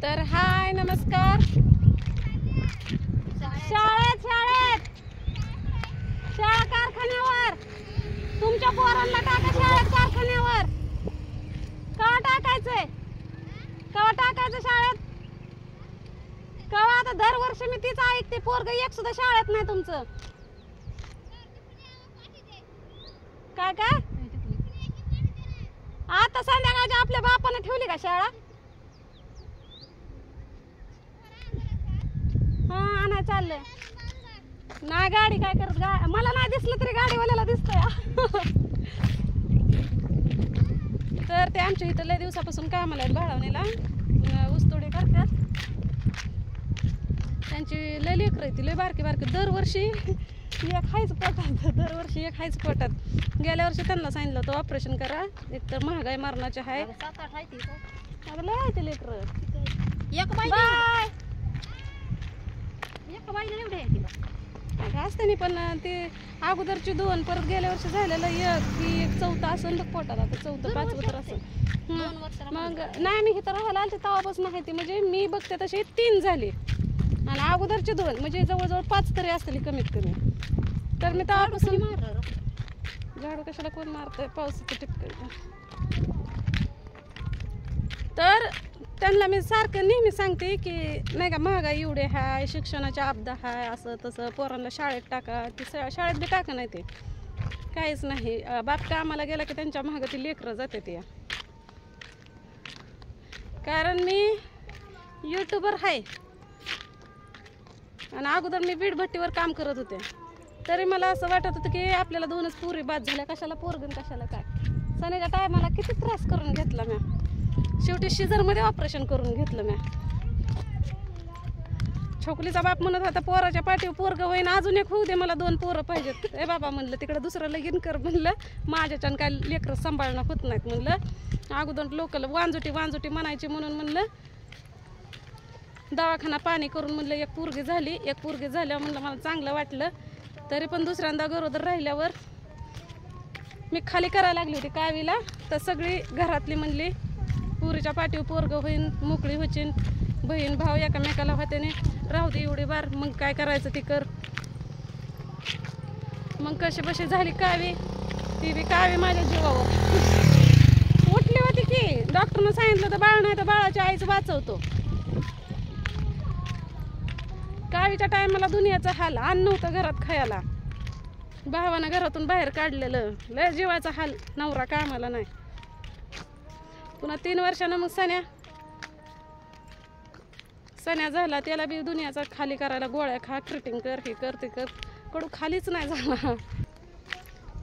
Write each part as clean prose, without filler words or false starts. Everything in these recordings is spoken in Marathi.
तर हाय नमस्कार. शाळेत शाळा कारखान्यावर तुमच्या पोरांना टाका शाळेत कारखान्यावर. कवा टाकायचंय शाळेत कवा? आता दरवर्षी मी तीच ऐकते, पोरग एक सुद्धा शाळेत नाही तुमचं. काय काय आता संध्याकाळच्या आपल्या बापाने ठेवली का शाळा? हा आणाय चाललंय. नाही गाडी काय करत, मला नाही दिसलं तरी गाडीवाल्याला दिसतंय. तर ते आमच्या इथं लय दिवसापासून कामाला आहेत बाळवणीला, ऊसतोडी करतात. त्यांची लय लेकरं ती लय बारकी बारकी. दरवर्षी एक हायच पोटात. गेल्या वर्षी त्यांना सांगितलं होतं ऑपरेशन करा, एक तर महागाई मरणाची आहे. अगं लय आहे ते लेकरं. असते नाही, पण ते अगोदरची 2, परत गेल्या वर्षी झालेलं एक चौथं असं पोटात. आता 4th 5th तर असं. मग नाही मी इथं राहायला आले तेव्हापासून आहे ती, म्हणजे मी बघते तशी 3 झाली आणि अगोदरचे 2 म्हणजे जवळजवळ 5 तरी असतील कमीत कमी. तर मी तेव्हापासून झाडू कशाला कोण मारतंय, पावसाचं टिपकं. तर त्यांना मी सारखं नेहमी सांगते की नाही का, महागाई एवढे आहे, शिक्षणाच्या आपदा आहे, असं तसं, पोरांना शाळेत टाका. ती शाळेत बी टाका नाही, ते काहीच नाही. बाप कामाला गेला की त्यांच्या महाग ती लेकरं जाते ते. कारण मी यूट्यूबर आहे आणि अगोदर मी वीटभट्टीवर काम करत होते. तरी मला असं वाटत होतं की आपल्याला 2च पुरी बाद झाल्या, कशाला पोरगन कशाला काय. सणाच्या टायमाला किती त्रास करून घेतला म्या. शेवटी शिजरमध्ये ऑपरेशन करून घेतलं म्या. छोकलीचा बाप म्हणत होता पोराच्या पाठीवर पोरग होईन, अजून एक होऊ दे, मला 2 पोरं पाहिजेत. ए बाबा म्हणलं तिकडं दुसरं लगीन कर म्हणलं, माझ्याच्यानं काय लेकरं सांभाळणं होत नाहीत म्हणलं. अगोदर लोकल वांजुटी म्हणायची म्हणून म्हणलं दवाखाना पाणी करून म्हणलं एक पोरगी झाल्यावर म्हणलं मला चांगलं वाटलं. तरी पण दुसऱ्यांदा गरोदर राहिल्यावर मी खाली करायला लागली होती कावीला. तर सगळी घरातली म्हणली पुरीच्या पाठीवर पोरग होईन, मोकळी होचीन, बहीण भाऊ एकामेकाला होत्याने, राहू दे एवढी बार, मग काय करायचं ती कर. मग कशी बशी झाली कावी, ती बी कावी माझ्या जीवावर उठली होती की. डॉक्टरनं सांगितलं तर बाळ नाही तर बाळाच्या आईच वाचवतो. कावीच्या टायमाला दुनियाचा हाल, अन्न नव्हतं घरात खायला, भावानं घरातून बाहेर काढलेलं, लय जीवाचा हाल, नवरा कामाला नाही. पुन्हा 3 वर्षानं मग सण्या झाला, त्याला बी दुनियाचा खाली करायला गोळ्या खा, ट्रीटिंग कर, हे कर ते कर, कडू खालीच नाही झाला.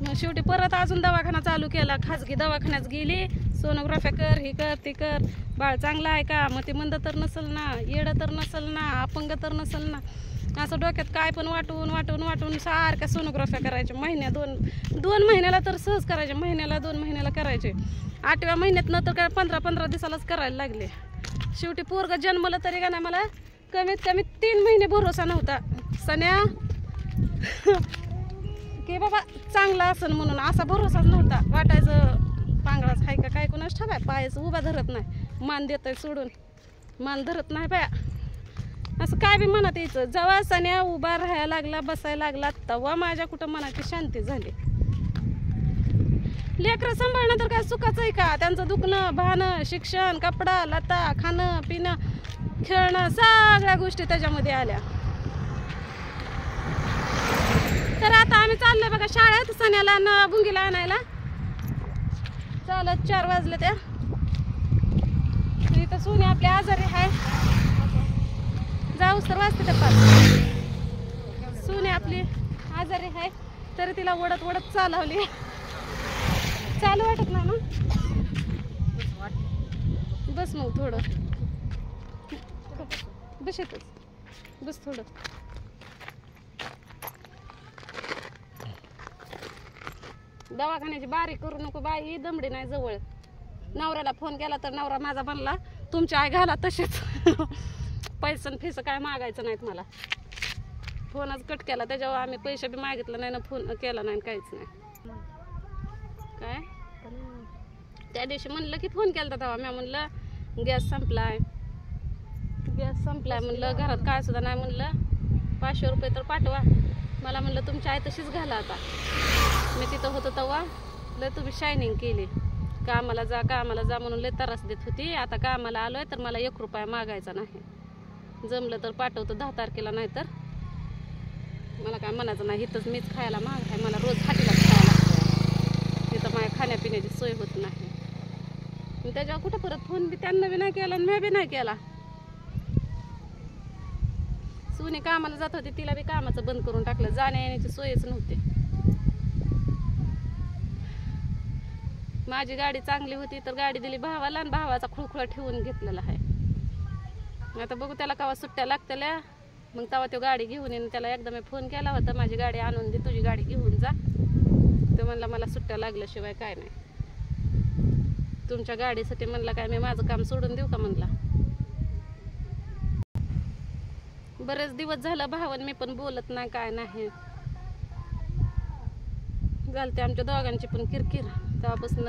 मग शेवटी परत अजून दवाखाना चालू केला, खाजगी दवाखान्यात गेली, सोनोग्राफ्या कर, हे कर ते कर, बाळ चांगला आहे का, मग ते मंद तर नसल ना, येडं तर नसल ना, अपंग तर नसल ना, असं डोक्यात काय पण वाटून सारख्या सोनोग्राफ्या करायच्या. दोन महिन्याला तर सहज करायचे, 2 महिन्याला करायचे. 8व्या महिन्यात नंतर काय 15 दिवसालाच करायला लागले. शेवटी पोरग जन्मलं तरी का नाही मला कमीत कमी 3 महिने भरोसा नव्हता सण्या की बाबा चांगला असन म्हणून, असा भरोसाच नव्हता. वाटायचं पांगळाच हाय का काय, कोणाच ठावाय, पायाचं उभा धरत नाही, मान देतय सोडून, मान धरत नाही बाया, असं काय बी मनात यायचं. जेव्हा सण्या उभा राहायला लागला, बसायला लागला, तेव्हा माझ्या कुठं मनाची शांती झाली. लेकरं सांभाळणं तर काय सुखाचं आहे का? त्यांचं दुखणं, भाणं, शिक्षण, कपडा लता, खाणं पिणं, खेळणं, सगळ्या गोष्टी त्याच्यामध्ये आल्या. तर आता आम्ही चाललोय बघा शाळेत सण्याला न बुंगीला आणायला. चालत 4 वाजले त्या. इथं सोनी आपली आजारी आहे, जाऊस तर वाजते त्या 5. सोनी आपली आजारी आहे, तरी तिला ओढत चालवली. चालू वाटत नाही ना, बस मग थोडं बस थोडं. दवाखान्याची बारी करू नको बाई, दमडी नाही जवळ. नवऱ्याला फोन केला तर नवरा माझा म्हणला तुमची आई घाला तसेच. पैसन फीस काय मागायचं नाहीत मला. फोनच कट केला, त्याच्यावर आम्ही पैसे बी मागितलं नाही ना, फोन केला नाही, काहीच नाही. काय त्या दिवशी म्हणलं की फोन केला तेव्हा मी म्हणलं गॅस संपलाय, संपलाय म्हणलं, घरात काय सुद्धा नाही म्हणलं. 500 रुपये तर पाठवा. मला म्हणलं तुमची आई तशीच घाला आता. मी तिथं होतो तेव्हा लय तुम्ही शायनिंग केली. कामाला जा म्हणून लय त्रास देत होती. आता कामाला आलोय तर मला 1 रुपया मागायचा नाही. जमलं तर पाठवतो 10 तारखेला, नाही तर मला काय म्हणायचं नाही. इथंच मीच खायला माग आहे. मला रोज हाटीला खायला लागतं. तिथं माझ्या खाण्यापिण्याची सोय होत नाही. मी त्याच्यावर कुठं परत फोन बी त्यांना बी नाही केला आणि मी बी नाही केला. सुनी कामाला जात होती, तिला बी कामाचं बंद करून टाकलं. जाण्या येण्याची सोयच नव्हती. माझी गाडी चांगली होती तर गाडी दिली भावाला आणि भावाचा खुळखुळा ठेवून घेतलेला आहे. आता बघू त्याला केव्हा सुट्ट्या लागतल्या, मग तेव्हा तो गाडी घेऊन येईन. त्याला एकदा मी फोन केला होता, माझी गाडी आणून दे, तुझी गाडी घेऊन जा. तो म्हणला मला सुट्ट्या लागल्याशिवाय काय नाही. तुमच्या गाडीसाठी म्हणला काय मी माझं काम सोडून देऊ का म्हणला. बरेच दिवस झालं भावान मी पण बोलत नाही काय नाही. झालते आमच्या दोघांची पण किरकिर. तेव्हापासून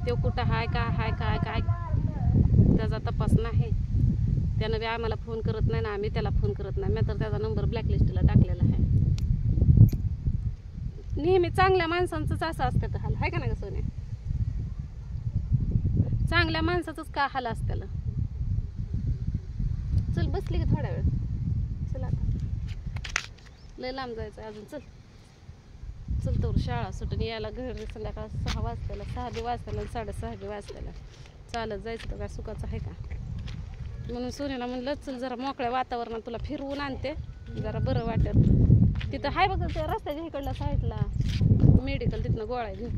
तो कुठं हाय काय त्याचा तपास नाही. त्यानं बी आम्हाला फोन करत नाही ना आम्ही त्याला फोन करत नाही. मी तर त्याचा नंबर ब्लॅकलिस्टला टाकलेला आहे. नेहमी चांगल्या माणसांचंच असं असतं हाल, आहे का नाही का सोने? चांगल्या माणसाचंच का हाल असतं त्याला. चल बसली की थोड्या वेळ. चल आता लय लांब जायचं अजून. चल तर शाळा सुटून यायला घरी संध्याकाळ 6 वाजताला, 6 बी वाजताला, 6:30 बी वाजताला. चालत जायचं तर काय सुखाचं आहे का? म्हणून सोनीला म्हणलं चल जरा मोकळ्या वातावरणात तुला फिरवून आणते, जरा बरं वाटत. तिथं आहे बघ त्या रस्त्याच्या इकडल्या साईडला मेडिकल, तिथनं गोळ्या घेऊन.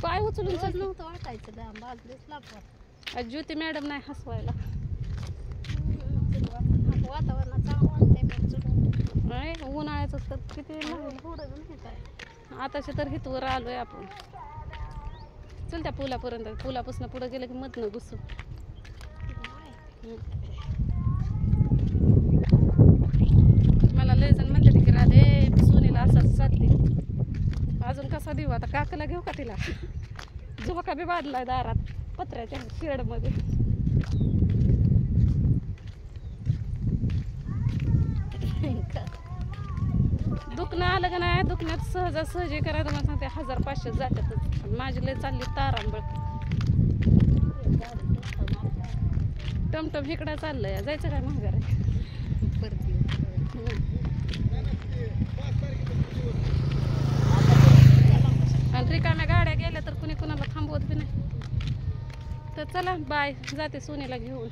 पाय उचलून नव्हतं वाटायचं. ज्योती मॅडम नाही हसवायला. वातावरणात चांगलं वाटतंय. नाही उन्हाळ्याच तर किती आताचे तर हितवर आलोय आपण. चल त्या पुलापर्यंत, पुलापासून पुढे गेलं की मधनं घुसू. मला लय जण म्हणते की राधे सोनीला असंच साधली. अजून कसा देऊ आता? काकाला घेऊ का तिला? झोका बी बांधलाय दारात पत्र्याच्या शेडमध्ये. दुखणं आलं का नाही, दुखण्यात सहजासहजी करायचं मला सांगते 1000-500 जातातच. माझी लय चालली तारांबळ. टमटम इकडं चाललंय, जायचं काय महागार आहे. आणि रिकाम्या गाड्या गेल्या तर कुणी कुणाला थांबवत बी नाही. तर चला बाय, जाते सोनीला घेऊन.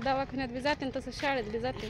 दवाखान्यात बी जाते तसं शाळेत बी जाते.